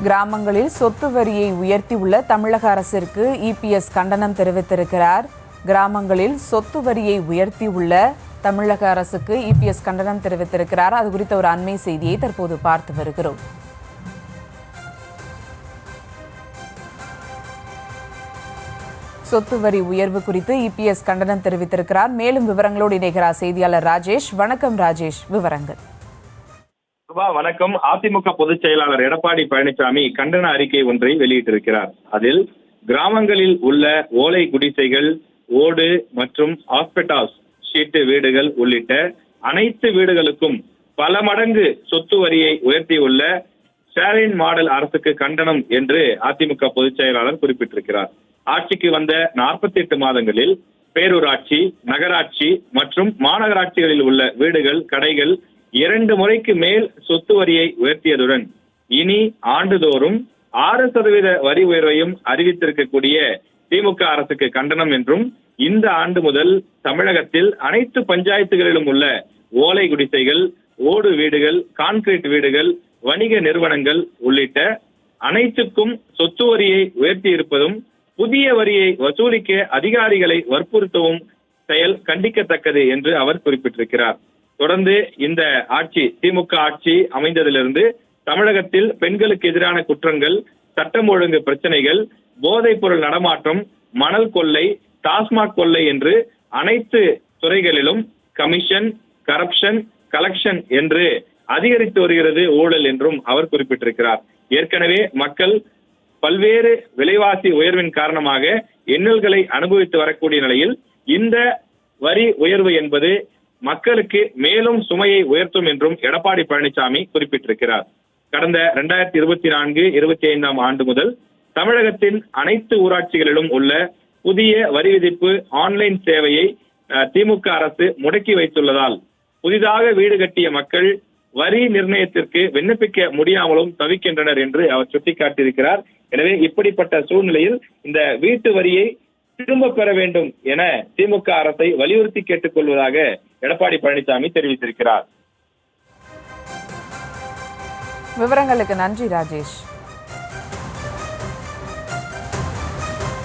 கிராமங்களில் சொத்து வரியை உயர்த்தியுள்ள தமிழக அரசிற்கு இபிஎஸ் கண்டனம் தெரிவித்திருக்கிறார். கிராமங்களில் சொத்து வரியை உயர்த்தியுள்ள தமிழக அரசுக்கு இபிஎஸ் கண்டனம் தெரிவித்திருக்கிறார். அது குறித்த ஒரு அண்மை செய்தியை தற்போது பார்த்து வருகிறோம். சொத்து வரி உயர்வு குறித்து இபிஎஸ் கண்டனம் தெரிவித்திருக்கிறார். மேலும் விவரங்களோடு இணைகிறார் செய்தியாளர் ராஜேஷ். வணக்கம் ராஜேஷ், விவரங்கள். வணக்கம். அதிமுக பொதுச் செயலாளர் எடப்பாடி பழனிசாமி கண்டன அறிக்கை ஒன்றை வெளியிட்டிருக்கிறார். அதில் கிராமங்களில் உள்ள ஓலை குடிசைகள், ஓடு மற்றும் ஹாஸ்பிட்டால்ஸ் ஷீட்டு வீடுகள் உள்ளிட்ட அனைத்து வீடுகளுக்கும் பல மடங்கு சொத்து வரியை உயர்த்தியுள்ள ஸ்டாலின் மாடல் அரசுக்கு கண்டனம் என்று அதிமுக பொதுச் செயலாளர் குறிப்பிட்டிருக்கிறார். ஆட்சிக்கு வந்த 48 மாதங்களில் பேரூராட்சி, நகராட்சி மற்றும் மாநகராட்சிகளில் உள்ள வீடுகள், கடைகள் 2 முறைக்கு மேல் சொத்து வரியை உயர்த்தியதுடன் இனி ஆண்டுதோறும் 6% வரி உயர்வையும் அறிவித்திருக்கக்கூடிய திமுக அரசுக்கு கண்டனம் என்றும், இந்த ஆண்டு முதல் தமிழகத்தில் அனைத்து பஞ்சாயத்துகளிலும் உள்ள ஓலை குடிசைகள், ஓடு வீடுகள், கான்கிரீட் வீடுகள், வணிக நிறுவனங்கள் உள்ளிட்ட அனைத்துக்கும் சொத்து வரியை உயர்த்தி இருப்பதும், புதிய வரியை வசூலிக்க அதிகாரிகளை வற்புறுத்தவும் செயல் கண்டிக்கத்தக்கது என்று அவர் குறிப்பிட்டிருக்கிறார். தொடர்ந்து இந்த ஆட்சி, திமுக ஆட்சி அமைந்ததிலிருந்து தமிழகத்தில் பெண்களுக்கு எதிரான குற்றங்கள், சட்டம் ஒழுங்கு பிரச்சனைகள், போதைப் பொருள் நடமாட்டம், மணல் கொள்ளை, டாஸ்மாக் கொள்ளை என்று அனைத்து துறைகளிலும் கமிஷன், கரப்ஷன், கலெக்ஷன் என்று அதிகரித்து வருகிறது ஊழல் என்றும் அவர் குறிப்பிட்டிருக்கிறார். ஏற்கனவே மக்கள் பல்வேறு விலைவாசி உயர்வின் காரணமாக இன்னல்களை அனுபவித்து வரக்கூடிய நிலையில் இந்த வரி உயர்வு என்பது மக்களுக்கு மேலும் சுமையை உயர்த்தும் என்றும் எடப்பாடி பழனிசாமி குறிப்பிட்டிருக்கிறார். கடந்த 2024-25 ஆண்டு முதல் தமிழகத்தின் அனைத்து ஊராட்சிகளிலும் உள்ள புதிய வரி விதிப்பு ஆன்லைன் சேவையை திமுக அரசு முடக்கி வைத்துள்ளதால் புதிதாக வீடு கட்டிய மக்கள் வரி நிர்ணயத்திற்கு விண்ணப்பிக்க முடியாமலும் தவிக்கின்றனர் என்று அவர் சுட்டிக்காட்டியிருக்கிறார். எனவே இப்படிப்பட்ட சூழ்நிலையில் இந்த வீட்டு வரியை திரும்ப பெற வேண்டும் என திமுக அரசை வலியுறுத்தி கேட்டுக் கொள்வதாக எடப்பாடி பழனிசாமி தெரிவித்திருக்கிறார். விவரங்களுக்கு நன்றி ராஜேஷ்.